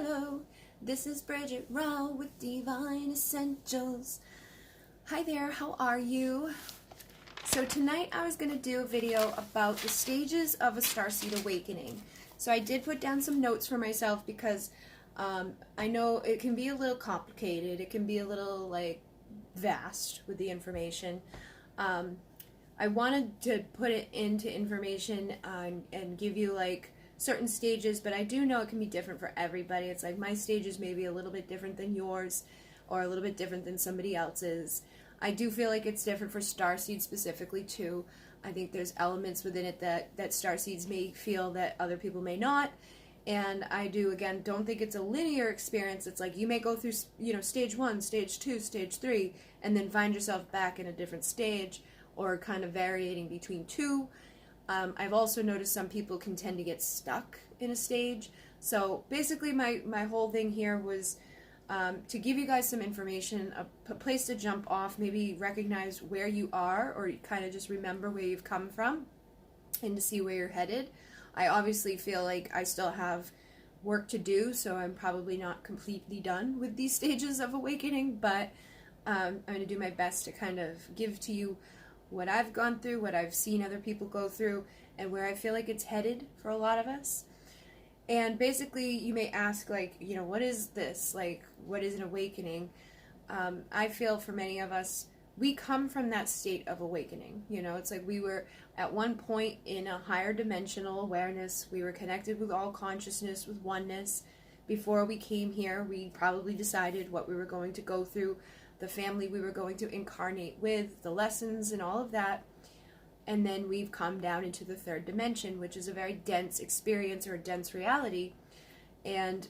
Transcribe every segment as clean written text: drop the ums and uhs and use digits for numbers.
Hello, this is Bridget Raw with Divine Essentials. Hi there, how are you? So tonight I was going to do a video about the stages of a starseed awakening. So I did put down some notes for myself because I know it can be a little complicated. It can be a little vast with the information. I wanted to put it into information and give you certain stages, but I do know it can be different for everybody. It's like my stages may be a little bit different than yours or a little bit different than somebody else's. I do feel like it's different for starseeds specifically too. I think there's elements within it that starseeds may feel that other people may not. And I do, again, don't think it's a linear experience. It's like you may go through, stage 1, stage 2, stage 3, and then find yourself back in a different stage or kind of varying between two. I've also noticed some people can tend to get stuck in a stage. So basically my whole thing here was to give you guys some information, a place to jump off, maybe recognize where you are or kind of just remember where you've come from and to see where you're headed. I obviously feel like I still have work to do, so I'm probably not completely done with these stages of awakening, but I'm going to do my best to kind of give to you what I've gone through, what I've seen other people go through, and where I feel like it's headed for a lot of us. And basically, you may ask, what is this? What is an awakening? I feel for many of us, we come from that state of awakening. It's like we were at one point in a higher dimensional awareness. We were connected with all consciousness, with oneness. Before we came here, we probably decided what we were going to go through, the family we were going to incarnate with, the lessons and all of that. And then we've come down into the third dimension, which is a very dense experience or a dense reality. And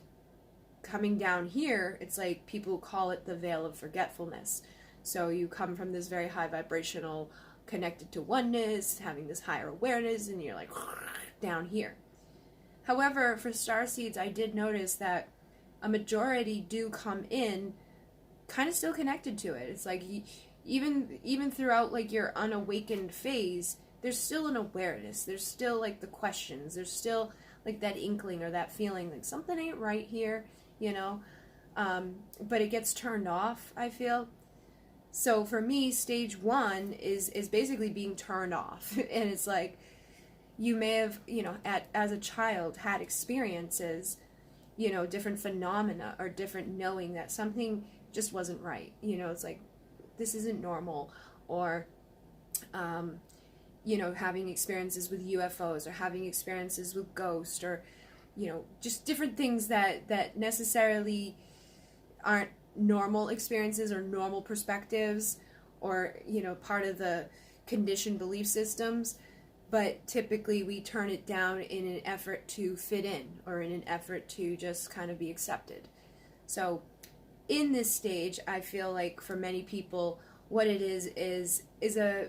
coming down here, it's like people call it the veil of forgetfulness. So you come from this very high vibrational, connected to oneness, having this higher awareness, and you're like down here. However, for starseeds, I did notice that a majority do come in kind of still connected to it. It's like even throughout your unawakened phase, there's still an awareness. There's still the questions. There's still that inkling or that feeling like something ain't right here, but it gets turned off, I feel. So for me, stage 1 is basically being turned off. And it's like you may have, as a child had experiences, different phenomena or different knowing that something just wasn't right. It's like, this isn't normal, or, having experiences with UFOs or having experiences with ghosts or, just different things that necessarily aren't normal experiences or normal perspectives or, part of the conditioned belief systems. But typically we turn it down in an effort to fit in or in an effort to just kind of be accepted. So in this stage, I feel like for many people, what it is a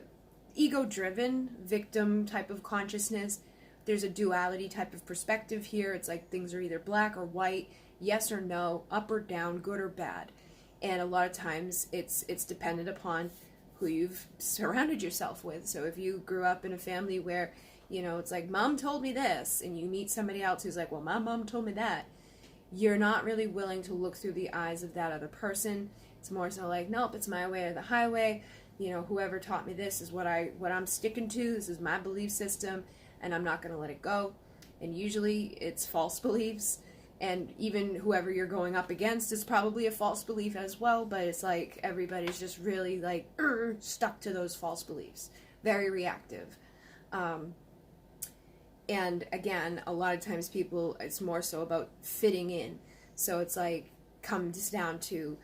ego-driven victim type of consciousness. There's a duality type of perspective here. It's like things are either black or white, yes or no, up or down, good or bad. And a lot of times it's dependent upon who you've surrounded yourself with. So if you grew up in a family where, it's like, mom told me this, and you meet somebody else who's like, well, my mom told me that, you're not really willing to look through the eyes of that other person. It's more so like, nope, it's my way or the highway. Whoever taught me this is what I'm sticking to. This is my belief system, and I'm not going to let it go. And usually it's false beliefs. And even whoever you're going up against is probably a false belief as well. But it's like everybody's just really stuck to those false beliefs. Very reactive. And again, a lot of times people, it's more so about fitting in. So it's comes down to,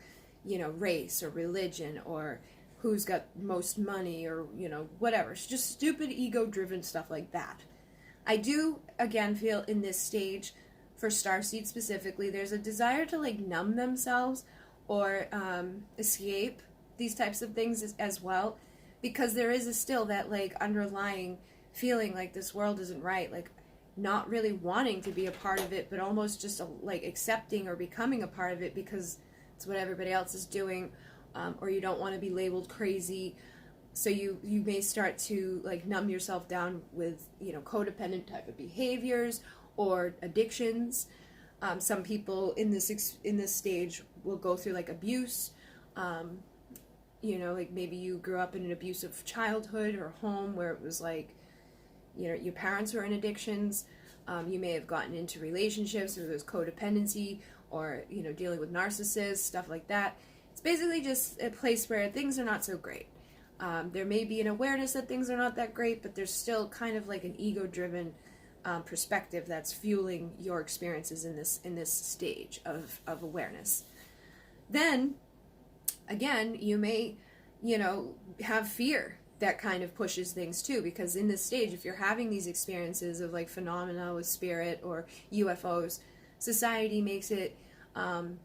race or religion or who's got most money or, whatever. It's just stupid ego-driven stuff like that. I do, again, feel in this stage, for starseeds specifically, there's a desire to numb themselves or escape these types of things as well, because there is still that underlying feeling like this world isn't right, not really wanting to be a part of it, but almost just accepting or becoming a part of it because it's what everybody else is doing, or you don't want to be labeled crazy. So you may start to numb yourself down with codependent type of behaviors or addictions. Some people in this stage will go through like abuse. Like maybe you grew up in an abusive childhood or home where it was like, your parents were in addictions. You may have gotten into relationships where there's codependency or, dealing with narcissists, stuff like that. It's basically just a place where things are not so great. There may be an awareness that things are not that great, but there's still kind of like an ego-driven perspective that's fueling your experiences in this stage of awareness. Then, again, you may, have fear that kind of pushes things too, because in this stage, if you're having these experiences of like phenomena with spirit or UFOs, society makes it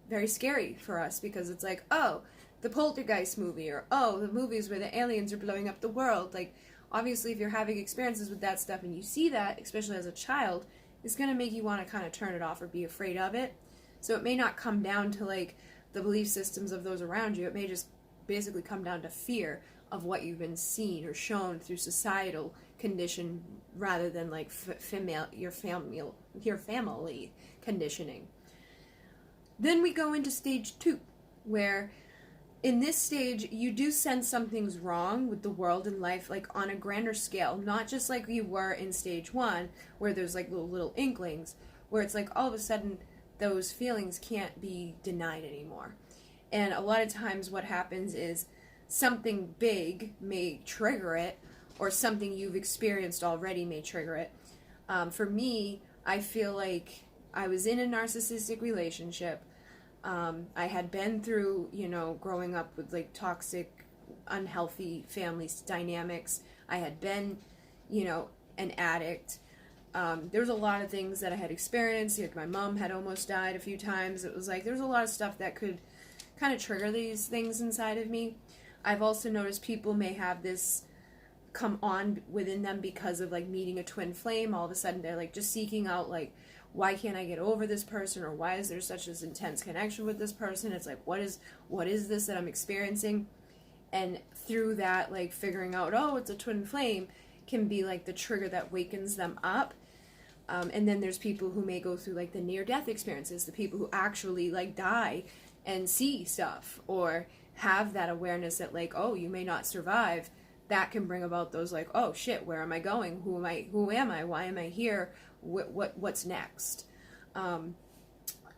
very scary for us, because it's like, oh, the Poltergeist movie, or oh, the movies where the aliens are blowing up the world. Like, obviously, if you're having experiences with that stuff and you see that, especially as a child, it's going to make you want to kind of turn it off or be afraid of it. So it may not come down to like the belief systems of those around you. It may just basically come down to fear of what you've been seen or shown through societal condition, rather than like your family conditioning. Then we go into stage 2, where in this stage you do sense something's wrong with the world and life, like on a grander scale, not just like you were in stage 1, where there's like little inklings, where it's like all of a sudden those feelings can't be denied anymore. And a lot of times what happens is something big may trigger it, or something you've experienced already may trigger it. For me, I feel like I was in a narcissistic relationship. I had been through, growing up with like toxic, unhealthy family dynamics. I had been, an addict. There was a lot of things that I had experienced. Like my mom had almost died a few times. It was like there was a lot of stuff that could kind of trigger these things inside of me. I've also noticed people may have this come on within them because of like meeting a twin flame. All of a sudden they're like just seeking out like, why can't I get over this person, or why is there such an intense connection with this person? It's like, what is this that I'm experiencing? And through that, like figuring out, oh, it's a twin flame, can be like the trigger that wakens them up. And then there's people who may go through like the near-death experiences, the people who actually like die and see stuff, or have that awareness that like, oh, you may not survive. That can bring about those like, oh shit, where am I going? Who am I? Why am I here? What's next? And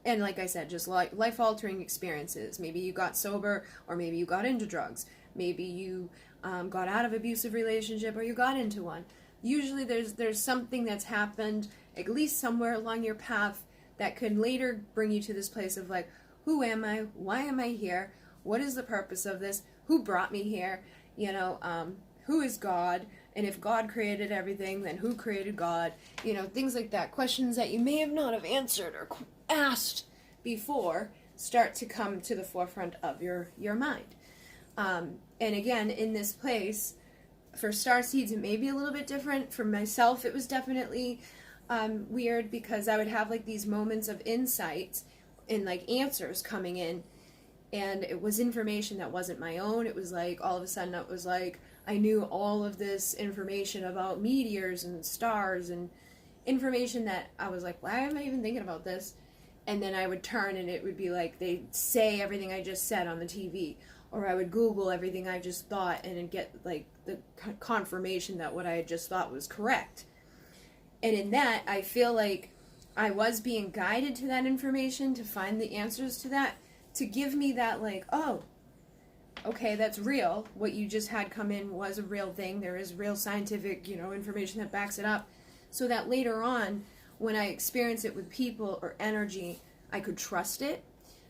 like I said, just like life-altering experiences. Maybe you got sober, or maybe you got into drugs. Maybe you got out of abusive relationship, or you got into one. Usually there's something that's happened, at least somewhere along your path, that could later bring you to this place of like, who am I? Why am I here? What is the purpose of this? Who brought me here? Who is God? And if God created everything, then who created God? Things like that. Questions that you may have not have answered or asked before start to come to the forefront of your mind. And again, in this place, for Starseeds, it may be a little bit different. For myself, it was definitely weird, because I would have like these moments of insight and like answers coming in, and it was information that wasn't my own. It was like all of a sudden it was like I knew all of this information about meteors and stars, and information that I was like, why am I even thinking about this? And then I would turn and it would be like they'd say everything I just said on the TV, or I would Google everything I just thought and then get like the confirmation that what I had just thought was correct. And in that, I feel like I was being guided to that information, to find the answers to that, to give me that like, oh, okay, that's real. What you just had come in was a real thing. There is real scientific, information that backs it up. So that later on, when I experience it with people or energy, I could trust it.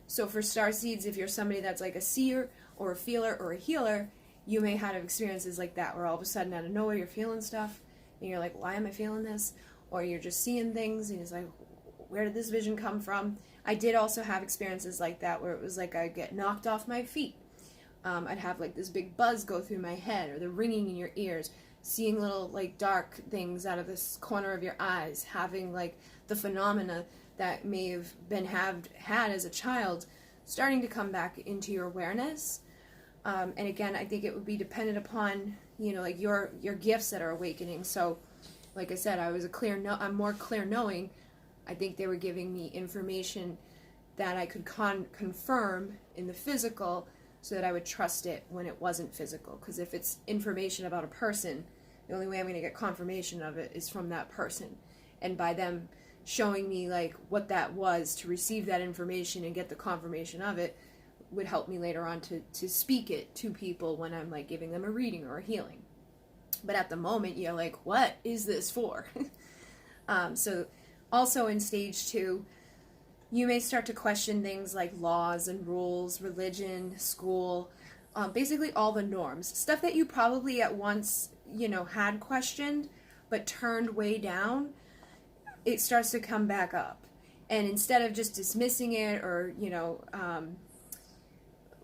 So for Starseeds, if you're somebody that's like a seer or a feeler or a healer, you may have experiences like that, where all of a sudden out of nowhere you're feeling stuff, and you're like, why am I feeling this? Or you're just seeing things, and it's like, where did this vision come from? I did also have experiences like that, where it was like I'd get knocked off my feet. I'd have like this big buzz go through my head, or the ringing in your ears, seeing little like dark things out of this corner of your eyes, having like the phenomena that may have been had as a child starting to come back into your awareness. And again, I think it would be dependent upon, like your gifts that are awakening. So like I said, I'm more clear knowing I think they were giving me information that I could confirm in the physical so that I would trust it when it wasn't physical. Because if it's information about a person, the only way I'm going to get confirmation of it is from that person. And by them showing me like what that was to receive that information and get the confirmation of it would help me later on to speak it to people when I'm like giving them a reading or a healing. But at the moment, you're like, what is this for? So also in stage 2, you may start to question things like laws and rules, religion, school, basically all the norms. Stuff that you probably at once, had questioned, but turned way down, it starts to come back up. And instead of just dismissing it or,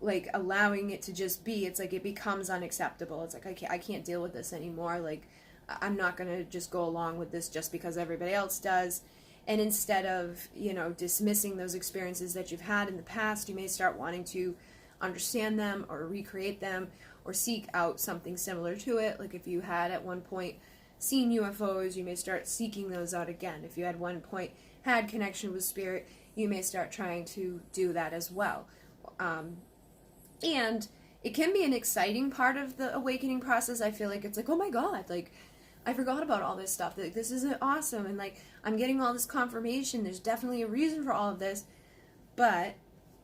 like allowing it to just be, it's like it becomes unacceptable. It's like, I can't deal with this anymore. Like, I'm not going to just go along with this just because everybody else does. And instead of, dismissing those experiences that you've had in the past, you may start wanting to understand them or recreate them or seek out something similar to it. Like if you had at one point seen UFOs, you may start seeking those out again. If you at one point had connection with spirit, you may start trying to do that as well. And it can be an exciting part of the awakening process. I feel like it's like, oh my God, like I forgot about all this stuff. Like, this is awesome. And like, I'm getting all this confirmation. There's definitely a reason for all of this. But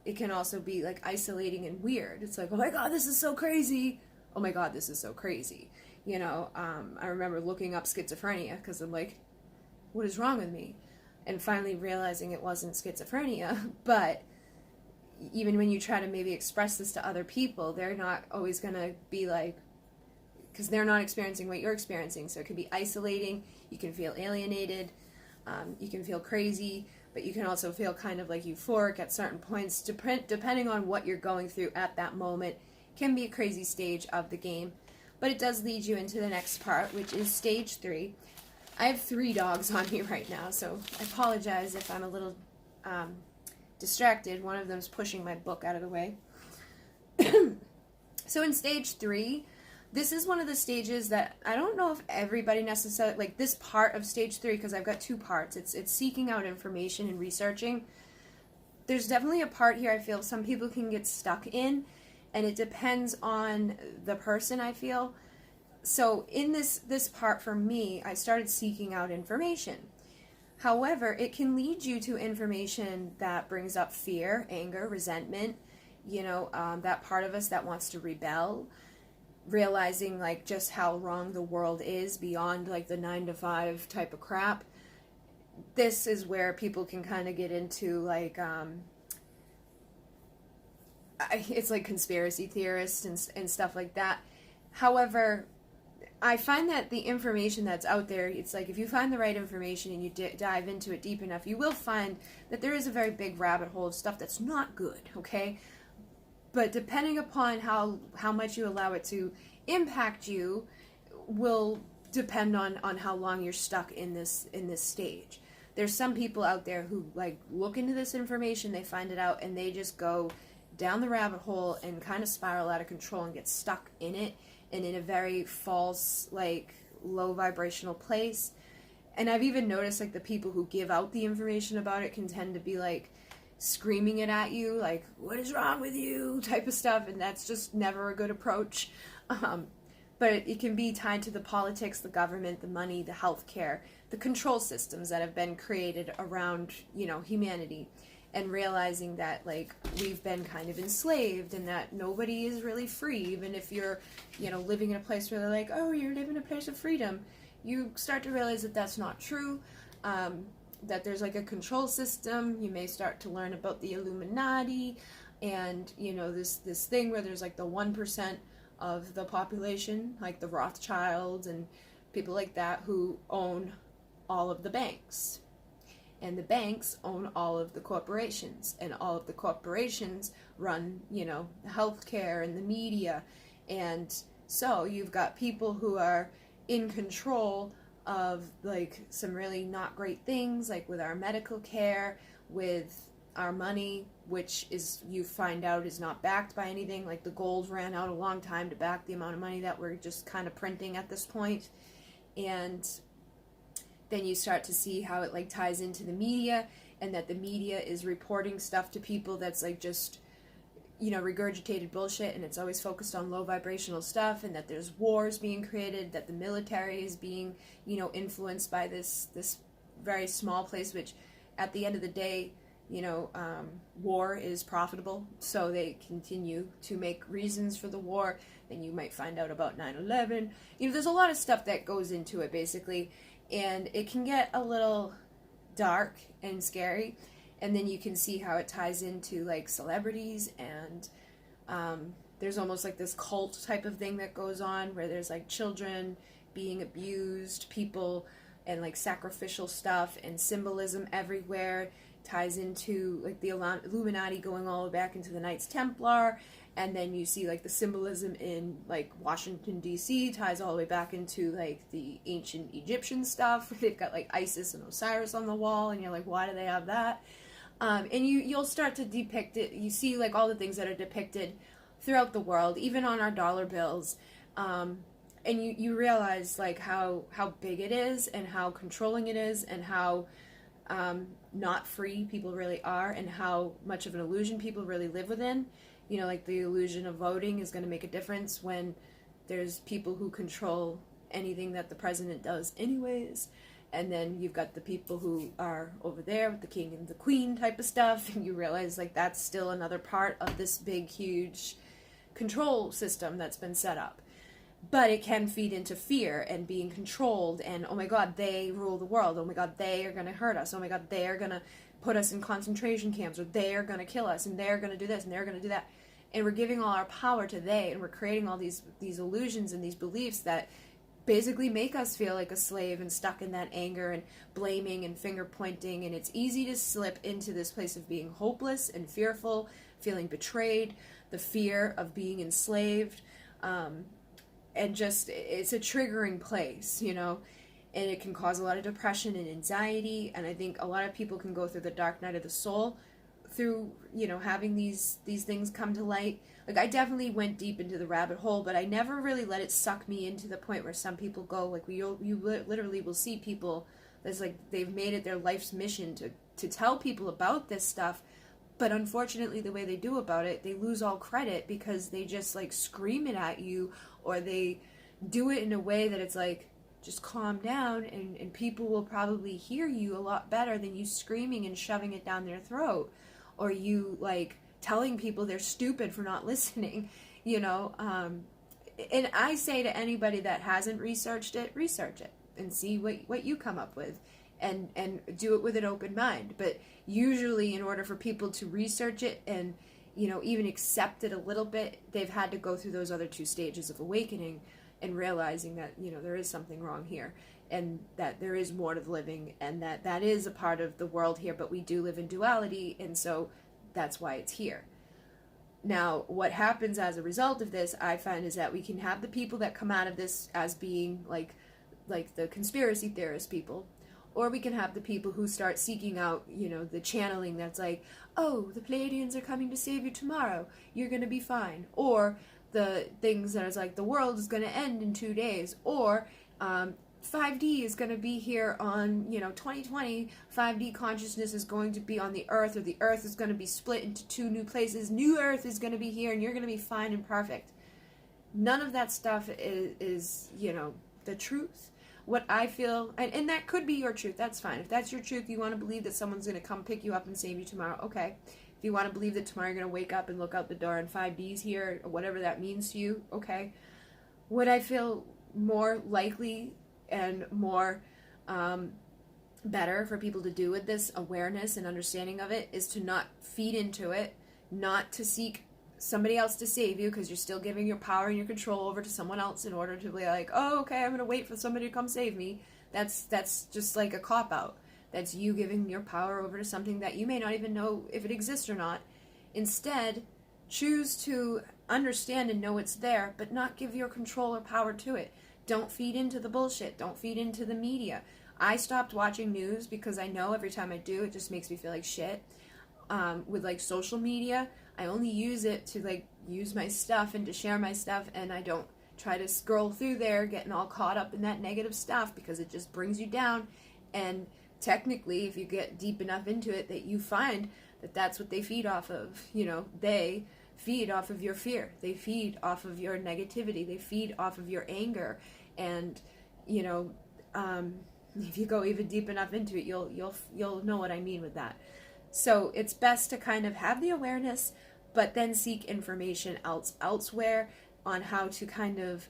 it can also be like isolating and weird. It's like, oh my God, this is so crazy. Oh my God, this is so crazy. I remember looking up schizophrenia because I'm like, what is wrong with me? And finally realizing it wasn't schizophrenia. But even when you try to maybe express this to other people, they're not always going to be like, because they're not experiencing what you're experiencing. So it can be isolating. You can feel alienated. You can feel crazy. But you can also feel kind of like euphoric at certain points, depending on what you're going through at that moment. Can be a crazy stage of the game. But it does lead you into the next part, which is stage 3. I have 3 dogs on me right now, so I apologize if I'm a little distracted. One of them's pushing my book out of the way. So in stage 3, this is one of the stages that I don't know if everybody necessarily, like this part of stage 3, because I've got 2 parts. It's seeking out information and researching. There's definitely a part here I feel some people can get stuck in, and it depends on the person, I feel. So in this part for me, I started seeking out information. However, it can lead you to information that brings up fear, anger, resentment, that part of us that wants to rebel, realizing like just how wrong the world is beyond like the 9-to-5 type of crap. This is where people can kind of get into like, it's like conspiracy theorists and stuff like that. However, I find that the information that's out there, it's like if you find the right information and you dive into it deep enough, you will find that there is a very big rabbit hole of stuff that's not good, okay? But depending upon how much you allow it to impact you will depend on how long you're stuck in this stage. There's some people out there who like look into this information, they find it out, and they just go down the rabbit hole and kind of spiral out of control and get stuck in it and in a very false, like low vibrational place. And I've even noticed like the people who give out the information about it can tend to be like screaming it at you, like, what is wrong with you, type of stuff, and that's just never a good approach. But it can be tied to the politics, the government, the money, the healthcare, the control systems that have been created around, humanity, and realizing that, like, we've been kind of enslaved and that nobody is really free, even if you're, living in a place where they're like, oh, you're living in a place of freedom. You start to realize that that's not true. That there's like a control system. You may start to learn about the Illuminati and, this thing where there's like the 1% of the population, like the Rothschilds and people like that, who own all of the banks. And the banks own all of the corporations, and all of the corporations run, the healthcare and the media. And so you've got people who are in control of like some really not great things, like with our medical care, with our money, which is, you find out, is not backed by anything. Like the gold ran out a long time to back the amount of money that we're just kind of printing at this point. And then you start to see how it like ties into the media, and that the media is reporting stuff to people that's like just, you know, regurgitated bullshit, and it's always focused on low vibrational stuff, and that there's wars being created, that the military is being, you know, influenced by this very small place, which at the end of the day, you know, war is profitable, so they continue to make reasons for the war. Then you might find out about 9/11. You know, there's a lot of stuff that goes into it, basically, and it can get a little dark and scary. And then you can see how it ties into like celebrities, and there's almost like this cult type of thing that goes on where there's like children being abused, people, and like sacrificial stuff and symbolism everywhere. Ties into like the Illuminati going all the way back into the Knights Templar, and then you see like the symbolism in like Washington DC ties all the way back into like the ancient Egyptian stuff. They've got like Isis and Osiris on the wall, and you're like, why do they have that? And you'll start to depict it. You see like all the things that are depicted throughout the world, even on our dollar bills, and you realize like how big it is, and how controlling it is, and how not free people really are, and how much of an illusion people really live within. You know, like the illusion of voting is going to make a difference when there's people who control anything that the president does anyways. And then you've got the people who are over there with the king and the queen type of stuff, and you realize like that's still another part of this big huge control system that's been set up. But it can feed into fear and being controlled, and oh my god, they rule the world, oh my god, they are going to hurt us, oh my god, they are going to put us in concentration camps, or they are going to kill us, and they're going to do this, and they're going to do that. And we're giving all our power to they, and we're creating all these illusions and these beliefs that basically make us feel like a slave and stuck in that anger and blaming and finger pointing. And it's easy to slip into this place of being hopeless and fearful, feeling betrayed, the fear of being enslaved, and just it's a triggering place, you know, and it can cause a lot of depression and anxiety. And I think a lot of people can go through the dark night of the soul through, you know, having these things come to light. Like, I definitely went deep into the rabbit hole, but I never really let it suck me into the point where some people go, like, you literally will see people that's like, they've made it their life's mission to tell people about this stuff, but unfortunately the way they do about it, they lose all credit because they just, like, scream it at you, or they do it in a way that it's like, just calm down, and people will probably hear you a lot better than you screaming and shoving it down their throat, or you, like, telling people they're stupid for not listening, you know. And I say to anybody that hasn't research it and see what you come up with, and do it with an open mind. But usually in order for people to research it and, you know, even accept it a little bit, they've had to go through those other two stages of awakening and realizing that, you know, there is something wrong here, and that there is more to the living, and that is a part of the world here, but we do live in duality, and so that's why it's here. Now, what happens as a result of this, I find, is that we can have the people that come out of this as being like the conspiracy theorist people, or we can have the people who start seeking out, you know, the channeling that's like, oh, the Pleiadians are coming to save you tomorrow, you're going to be fine, or the things that is like, the world is going to end in 2 days, or 5D is going to be here on, you know, 2020, 5D consciousness is going to be on the earth, or the earth is going to be split into 2 new places, new earth is going to be here, and you're going to be fine and perfect. None of that stuff is, you know, the truth. What I feel, and that could be your truth, that's fine. If that's your truth, you want to believe that someone's going to come pick you up and save you tomorrow, okay. If you want to believe that tomorrow you're going to wake up and look out the door and 5D's here, or whatever that means to you, okay. What I feel more likely and more better for people to do with this awareness and understanding of it is to not feed into it, not to seek somebody else to save you, because you're still giving your power and your control over to someone else in order to be like, oh, okay, I'm going to wait for somebody to come save me. That's just like a cop-out. That's you giving your power over to something that you may not even know if it exists or not. Instead, choose to understand and know it's there, but not give your control or power to it. Don't feed into the bullshit. Don't feed into the media. I stopped watching news because I know every time I do, it just makes me feel like shit. With like social media, I only use it to like use my stuff and to share my stuff, and I don't try to scroll through there getting all caught up in that negative stuff, because it just brings you down And technically, if you get deep enough into it, that you find that that's what they feed off of. You know, they feed off of your fear. They feed off of your negativity. They feed off of your anger. And, you know, if you go even deep enough into it, you'll know what I mean with that. So it's best to kind of have the awareness, but then seek information elsewhere on how to kind of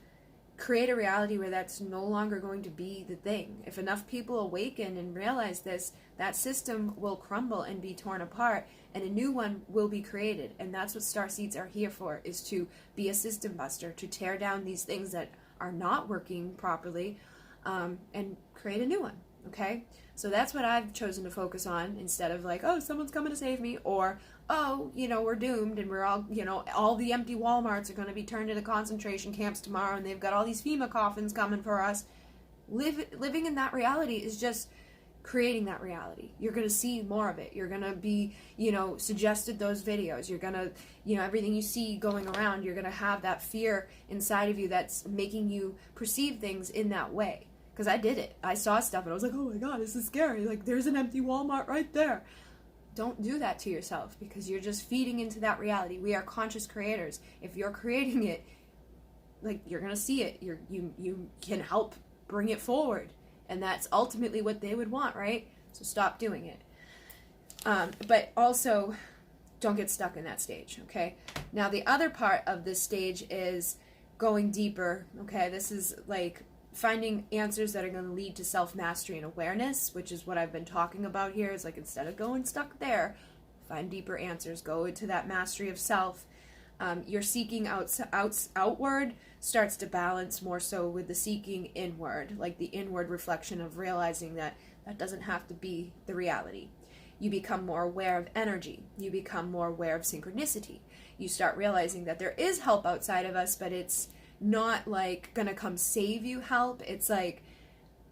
create a reality where that's no longer going to be the thing. If enough people awaken and realize this, that system will crumble and be torn apart, and a new one will be created. And that's what starseeds are here for, is to be a system buster, to tear down these things that are not working properly, and create a new one. Okay? So that's what I've chosen to focus on, instead of like, oh, someone's coming to save me, or, oh, you know, we're doomed and we're all, you know, all the empty Walmarts are going to be turned into concentration camps tomorrow and they've got all these FEMA coffins coming for us. Living in that reality is just creating that reality. You're going to see more of it. You're going to be, you know, suggested those videos. You're going to, you know, everything you see going around, you're going to have that fear inside of you that's making you perceive things in that way. Because I did it. I saw stuff and I was like, oh my God, this is scary. Like, there's an empty Walmart right there. Don't do that to yourself, because you're just feeding into that reality. We are conscious creators. If you're creating it, like, you're going to see it. You can help bring it forward. And that's ultimately what they would want, right? So stop doing it. But also, don't get stuck in that stage, okay? Now, the other part of this stage is going deeper, okay? This is like finding answers that are going to lead to self-mastery and awareness, which is what I've been talking about here. Is like, instead of going stuck there, find deeper answers. Go into that mastery of self. Your seeking outward starts to balance more so with the seeking inward, like the inward reflection of realizing that that doesn't have to be the reality. You become more aware of energy. You become more aware of synchronicity. You start realizing that there is help outside of us, but it's not like gonna come save you help. It's like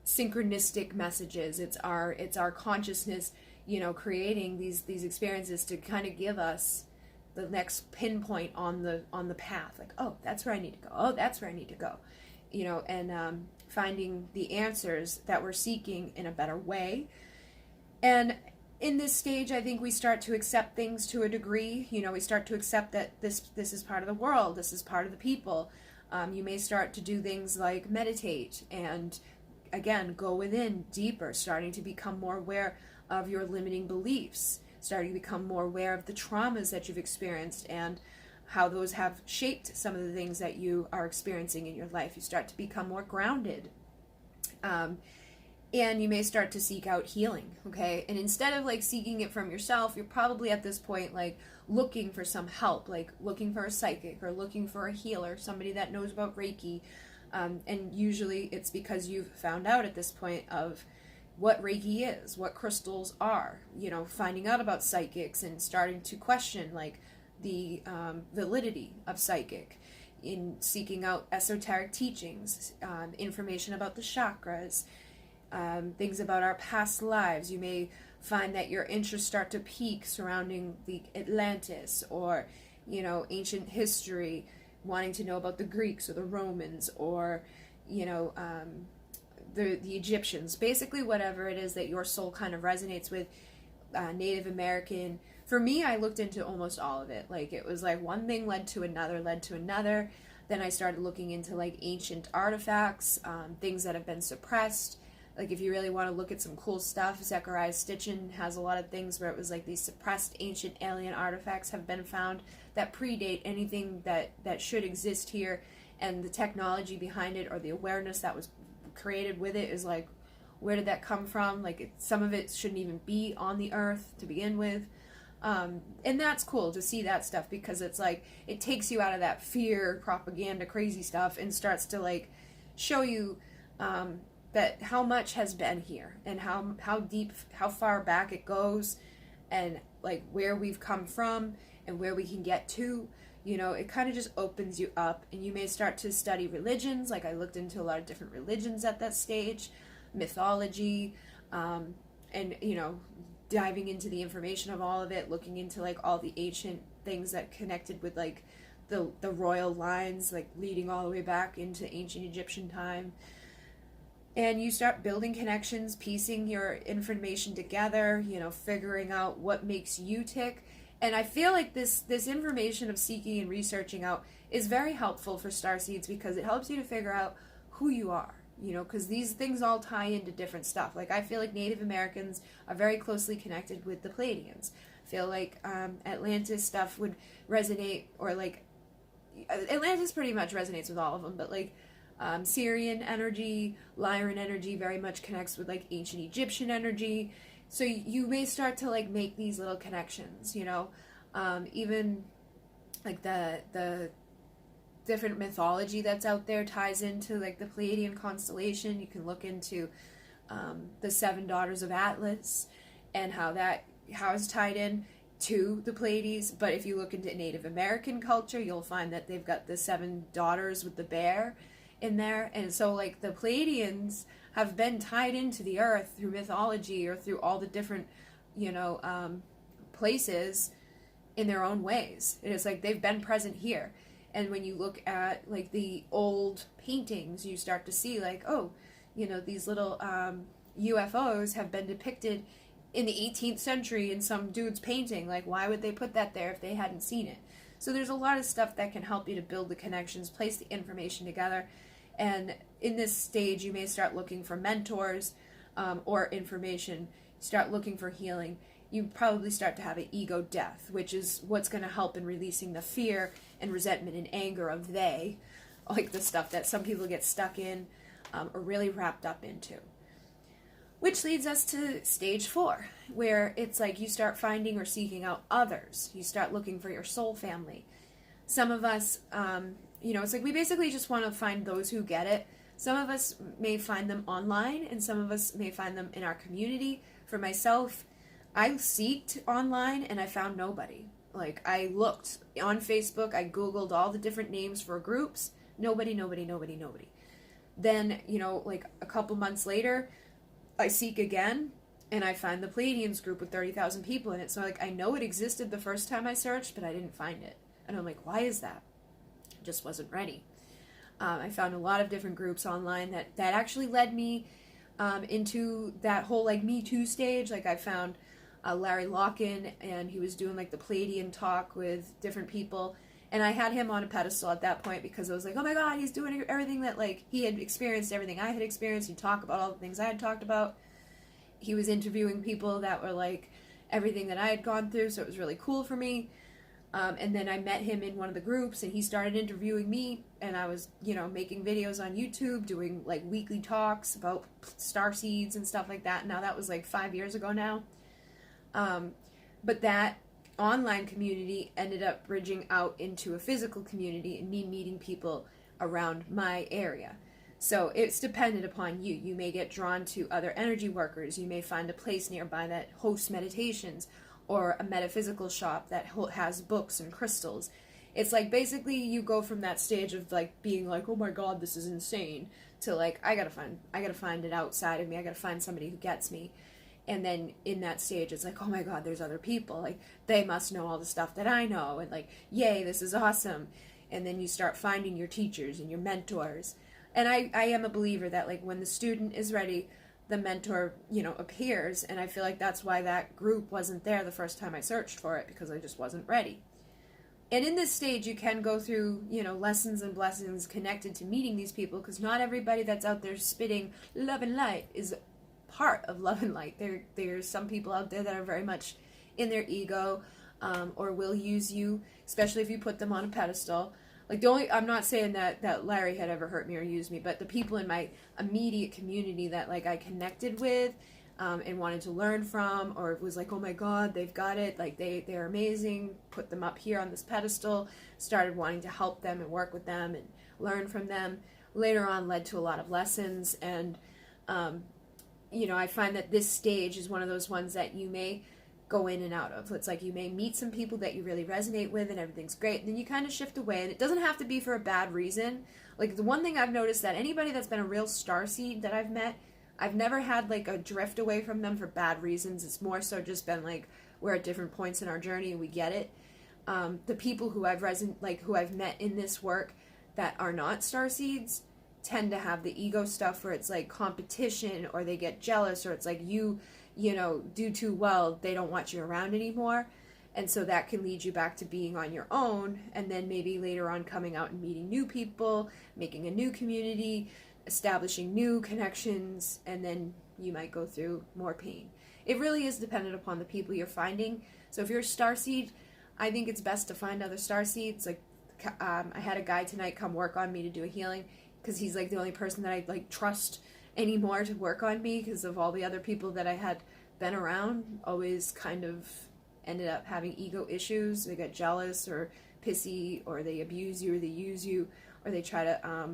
synchronistic messages. It's our consciousness, you know, creating these experiences to kind of give us the next pinpoint on the path. Like, oh, that's where I need to go. Oh, that's where I need to go. You know, and finding the answers that we're seeking in a better way. And in this stage, I think we start to accept things to a degree. You know, we start to accept that this is part of the world. This is part of the people. You may start to do things like meditate and, again, go within deeper, starting to become more aware of your limiting beliefs, starting to become more aware of the traumas that you've experienced and how those have shaped some of the things that you are experiencing in your life. You start to become more grounded. And you may start to seek out healing, okay? And instead of like seeking it from yourself, you're probably at this point like looking for some help, like looking for a psychic or looking for a healer, somebody that knows about Reiki. And usually it's because you've found out at this point of what Reiki is, what crystals are, you know, finding out about psychics and starting to question like the validity of psychic, in seeking out esoteric teachings, information about the chakras, things about our past lives. You may find that your interests start to peak surrounding the Atlantis, or, you know, ancient history, wanting to know about the Greeks or the Romans, or, you know, the Egyptians. Basically, whatever it is that your soul kind of resonates with, Native American. For me, I looked into almost all of it. Like, it was like one thing led to another, Then I started looking into like ancient artifacts, things that have been suppressed. Like, if you really want to look at some cool stuff, Zechariah Stitchin has a lot of things where it was like these suppressed ancient alien artifacts have been found that predate anything that should exist here, and the technology behind it or the awareness that was created with it is like, where did that come from? Like, some of it shouldn't even be on the earth to begin with. And that's cool to see that stuff, because it's like, it takes you out of that fear, propaganda, crazy stuff, and starts to like show you that how much has been here, and how deep, how far back it goes, and like where we've come from and where we can get to. You know, it kind of just opens you up, and you may start to study religions. Like, I looked into a lot of different religions at that stage, mythology, and, you know, diving into the information of all of it, looking into like all the ancient things that connected with like the royal lines, like leading all the way back into ancient Egyptian time. and you start building connections, piecing your information together, you know, figuring out what makes you tick. And I feel like this information of seeking and researching out is very helpful for starseeds because it helps you to figure out who you are, you know, because these things all tie into different stuff. Like, I feel like Native Americans are very closely connected with the Pleiadians. I feel like Atlantis stuff would resonate, or like Atlantis pretty much resonates with all of them, but like Sirian energy, lyran energy very much connects with like ancient Egyptian energy. So you may start to like make these little connections, you know, even like the different mythology that's out there ties into like the Pleiadian constellation. You can look into the 7 daughters of Atlas and how it's tied in to the Pleiades. But if you look into Native American culture, you'll find that they've got the 7 daughters with the bear in there. And so like the Pleiadians have been tied into the earth through mythology or through all the different, you know, places in their own ways. It is like they've been present here. And when you look at like the old paintings, you start to see like, oh, you know, these little UFOs have been depicted in the 18th century in some dude's painting. Like, why would they put that there if they hadn't seen it? So there's a lot of stuff that can help you to build the connections, place the information together. And in this stage, you may start looking for mentors or information, start looking for healing. You probably start to have an ego death, which is what's going to help in releasing the fear and resentment and anger of they, like the stuff that some people get stuck in or really wrapped up into. Which leads us to stage 4, where it's like you start finding or seeking out others. You start looking for your soul family. Some of us, you know, it's like we basically just want to find those who get it. Some of us may find them online, and some of us may find them in our community. For myself, I seeked online and I found nobody. Like, I looked on Facebook, I Googled all the different names for groups. Nobody. Then, you know, like a couple months later, I seek again, and I find the Pleiadians group with 30,000 people in it. So, like, I know it existed the first time I searched, but I didn't find it. And I'm like, why is that? I just wasn't ready. I found a lot of different groups online that actually led me into that whole, like, Me Too stage. Like, I found Larry Locken, and he was doing, like, the Pleiadian talk with different people. And I had him on a pedestal at that point because I was like, oh my God, he's doing everything that, like, he had experienced, everything I had experienced. He'd talk about all the things I had talked about. He was interviewing people that were, like, everything that I had gone through, so it was really cool for me. And then I met him in one of the groups, and he started interviewing me, and I was, you know, making videos on YouTube, doing, like, weekly talks about starseeds and stuff like that. Now, that was, like, 5 years ago now. But that online community ended up bridging out into a physical community and me meeting people around my area. So it's dependent upon you. You may get drawn to other energy workers. You may find a place nearby that hosts meditations, or a metaphysical shop that has books and crystals. It's like basically you go from that stage of like being like, oh my God, this is insane, to like, I gotta find it outside of me. I gotta find somebody who gets me. And then in that stage, it's like, oh my God, there's other people. Like, they must know all the stuff that I know. And like, yay, this is awesome. And then you start finding your teachers and your mentors. And I am a believer that like when the student is ready, the mentor, you know, appears. And I feel like that's why that group wasn't there the first time I searched for it, because I just wasn't ready. And in this stage, you can go through, you know, lessons and blessings connected to meeting these people, because not everybody that's out there spitting love and light is part of love and light. There's some people out there that are very much in their ego, or will use you, especially if you put them on a pedestal. Like, I'm not saying that Larry had ever hurt me or used me, but the people in my immediate community that like I connected with and wanted to learn from, or it was like, oh my God, they've got it, like they're amazing, put them up here on this pedestal, started wanting to help them and work with them and learn from them, later on led to a lot of lessons. And you know, I find that this stage is one of those ones that you may go in and out of. It's like you may meet some people that you really resonate with and everything's great, and then you kind of shift away, and it doesn't have to be for a bad reason. Like, the one thing I've noticed, that anybody that's been a real starseed that I've met, I've never had like a drift away from them for bad reasons. It's more so just been like, we're at different points in our journey and we get it. The people who I've met in this work that are not starseeds tend to have the ego stuff where it's like competition, or they get jealous, or it's like you know, do too well, they don't want you around anymore. And so that can lead you back to being on your own, and then maybe later on coming out and meeting new people, making a new community, establishing new connections, and then you might go through more pain. It really is dependent upon the people you're finding. So if you're a starseed, I think it's best to find other starseeds. Like, I had a guy tonight come work on me to do a healing, because he's like the only person that I like trust anymore to work on me, because of all the other people that I had been around always kind of ended up having ego issues. They get jealous or pissy, or they abuse you, or they use you, or they try to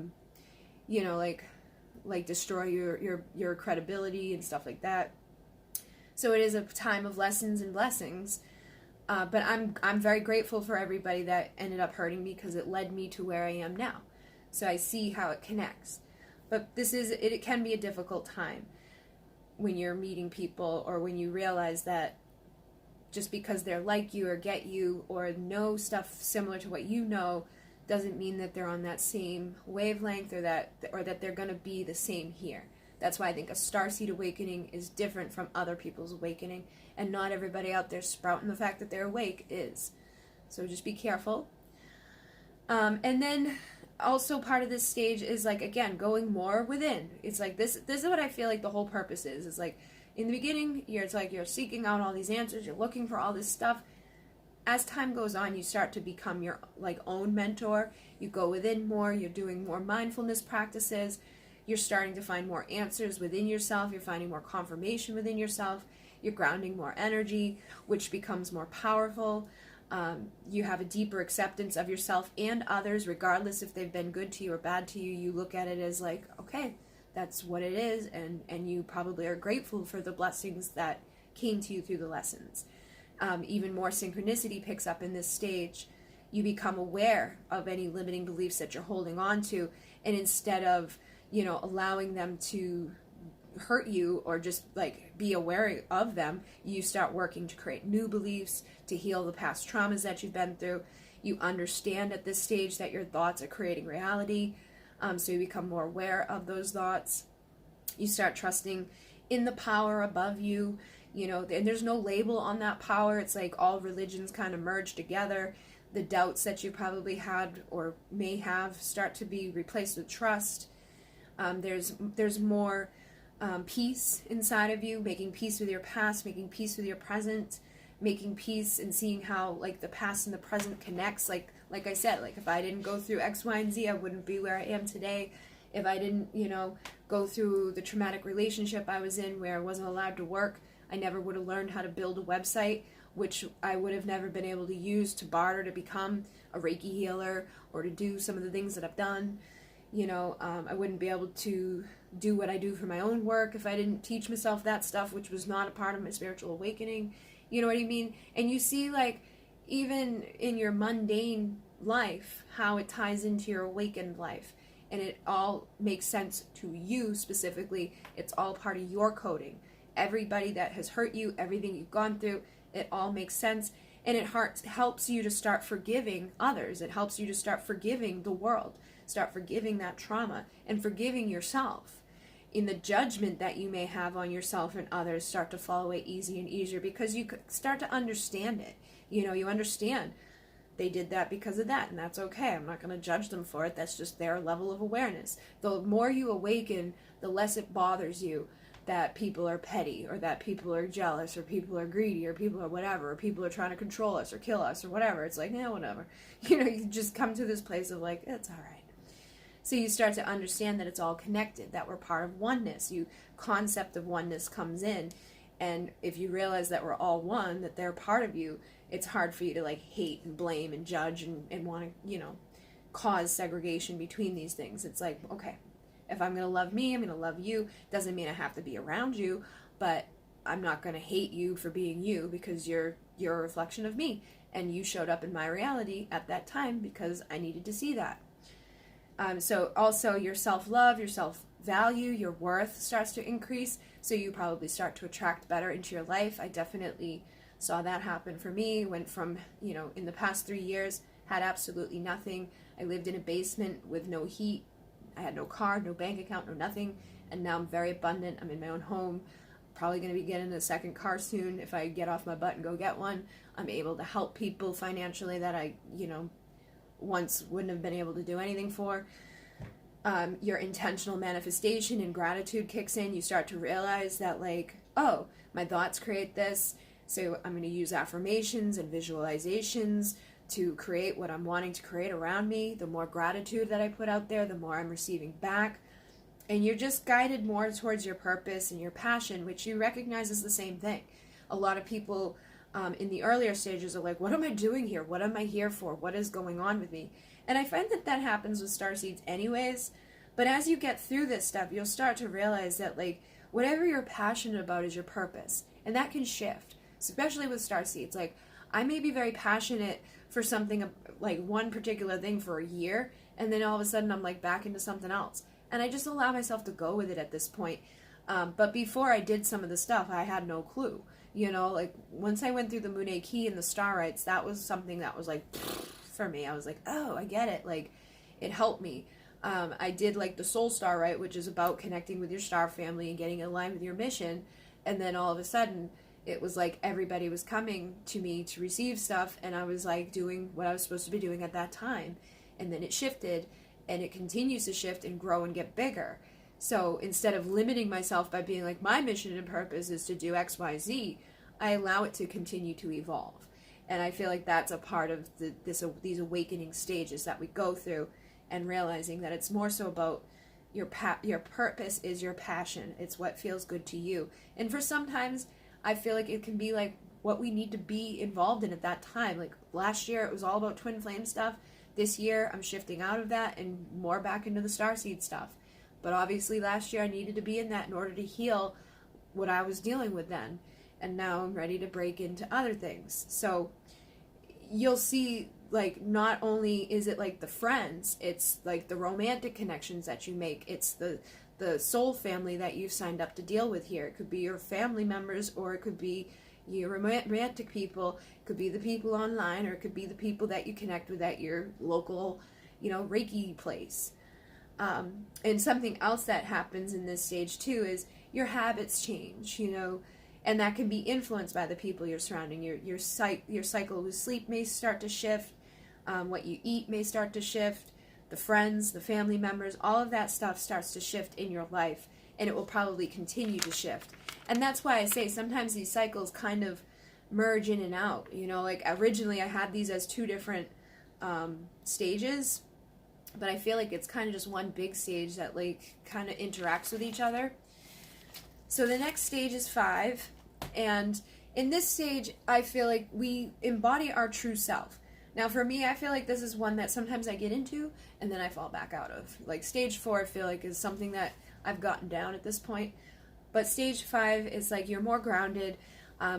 you know, like destroy your credibility and stuff like that. So it is a time of lessons and blessings. But I'm very grateful for everybody that ended up hurting me, because it led me to where I am now. So I see how it connects. But it can be a difficult time when you're meeting people, or when you realize that just because they're like you or get you or know stuff similar to what you know doesn't mean that they're on that same wavelength, or that they're going to be the same here. That's why I think a starseed awakening is different from other people's awakening, and not everybody out there sprouting the fact that they're awake is. So just be careful. And then also part of this stage is, like, again, going more within. It's like this is what I feel like the whole purpose is. It's like in the beginning, it's like you're seeking out all these answers, you're looking for all this stuff. As time goes on, you start to become your like own mentor. You go within more, you're doing more mindfulness practices, you're starting to find more answers within yourself, you're finding more confirmation within yourself, you're grounding more energy, which becomes more powerful. You have a deeper acceptance of yourself and others, regardless if they've been good to you or bad to you. You look at it as like, okay, that's what it is, and you probably are grateful for the blessings that came to you through the lessons. Even more synchronicity picks up in this stage. You become aware of any limiting beliefs that you're holding on to, and instead of, you know, allowing them to hurt you or just like be aware of them, you start working to create new beliefs, to heal the past traumas that you've been through. You understand at this stage that your thoughts are creating reality, so you become more aware of those thoughts. You start trusting in the power above you, you know, and there's no label on that power. It's like all religions kind of merge together. The doubts that you probably had or may have start to be replaced with trust. There's more peace inside of you, making peace with your past, making peace with your present, making peace and seeing how like the past and the present connects. Like I said, like if I didn't go through X, Y, and Z, I wouldn't be where I am today. If I didn't, you know, go through the traumatic relationship I was in where I wasn't allowed to work, I never would have learned how to build a website, which I would have never been able to use to barter to become a Reiki healer or to do some of the things that I've done. You know, I wouldn't be able to do what I do for my own work if I didn't teach myself that stuff, which was not a part of my spiritual awakening. You know what I mean? And you see, like, even in your mundane life, how it ties into your awakened life. And it all makes sense to you specifically. It's all part of your coding. Everybody that has hurt you, everything you've gone through, it all makes sense. And it helps you to start forgiving others. It helps you to start forgiving the world. Start forgiving that trauma and forgiving yourself. In the judgment that you may have on yourself and others start to fall away easier and easier because you start to understand it. You know, you understand they did that because of that, and that's okay. I'm not going to judge them for it. That's just their level of awareness. The more you awaken, the less it bothers you that people are petty, or that people are jealous, or people are greedy, or people are whatever, or people are trying to control us or kill us or whatever. It's like, yeah, whatever. You know, you just come to this place of like, it's all right. So you start to understand that it's all connected, that we're part of oneness. Concept of oneness comes in, and if you realize that we're all one, that they're part of you, it's hard for you to like hate and blame and judge and want to, you know, cause segregation between these things. It's like, okay, if I'm going to love me, I'm going to love you. Doesn't mean I have to be around you, but I'm not going to hate you for being you, because you're a reflection of me, and you showed up in my reality at that time because I needed to see that. So also your self-love, your self-value, your worth starts to increase, so you probably start to attract better into your life. I definitely saw that happen for me. Went from, you know, in the past 3 years, had absolutely nothing. I lived in a basement with no heat, I had no car, no bank account, no nothing, and now I'm very abundant. I'm in my own home, probably going to be getting a second car soon if I get off my butt and go get one. I'm able to help people financially that I, once wouldn't have been able to do anything for. Your intentional manifestation and gratitude kicks in. You start to realize that, like, oh, my thoughts create this, so I'm going to use affirmations and visualizations to create what I'm wanting to create around me. The more gratitude that I put out there, the more I'm receiving back. And you're just guided more towards your purpose and your passion, which you recognize as the same thing. A lot of people in the earlier stages are like, what am I doing here? What am I here for? What is going on with me? And I find that that happens with starseeds anyways. But as you get through this stuff, you'll start to realize that, like, whatever you're passionate about is your purpose. And that can shift, especially with starseeds. Like, I may be very passionate for something, like one particular thing for a year, and then all of a sudden I'm like back into something else. And I just allow myself to go with it at this point. But before I did some of the stuff, I had no clue. Like, once I went through the Moon Key and the star rites, that was something that was like, for me. I was like, oh, I get it. Like, it helped me. I did like the soul star rite, which is about connecting with your star family and getting aligned with your mission. And then all of a sudden, it was like everybody was coming to me to receive stuff, and I was like doing what I was supposed to be doing at that time. And then it shifted, and it continues to shift and grow and get bigger. So instead of limiting myself by being like, my mission and purpose is to do XYZ, I allow it to continue to evolve. And I feel like that's a part of these awakening stages that we go through, and realizing that it's more so about your purpose is your passion. It's what feels good to you. And for sometimes, I feel like it can be like what we need to be involved in at that time. Like last year, it was all about twin flame stuff. This year, I'm shifting out of that and more back into the starseed stuff. But obviously last year I needed to be in that in order to heal what I was dealing with then. And now I'm ready to break into other things. So you'll see, like, not only is it like the friends, it's like the romantic connections that you make. It's the soul family that you've signed up to deal with here. It could be your family members, or it could be your romantic people. It could be the people online, or it could be the people that you connect with at your local, Reiki place. And something else that happens in this stage too is your habits change, and that can be influenced by the people you're surrounding. Your cycle with sleep may start to shift. What you eat may start to shift. The friends, the family members, all of that stuff starts to shift in your life, and it will probably continue to shift. And that's why I say sometimes these cycles kind of merge in and out. Like originally I had these as two different stages, but I feel like it's kind of just one big stage that like kind of interacts with each other. So the next stage is 5, and in this stage I feel like we embody our true self. Now for me, I feel like this is one that sometimes I get into and then I fall back out of. Like stage 4 I feel like is something that I've gotten down at this point, but stage 5 is like you're more grounded.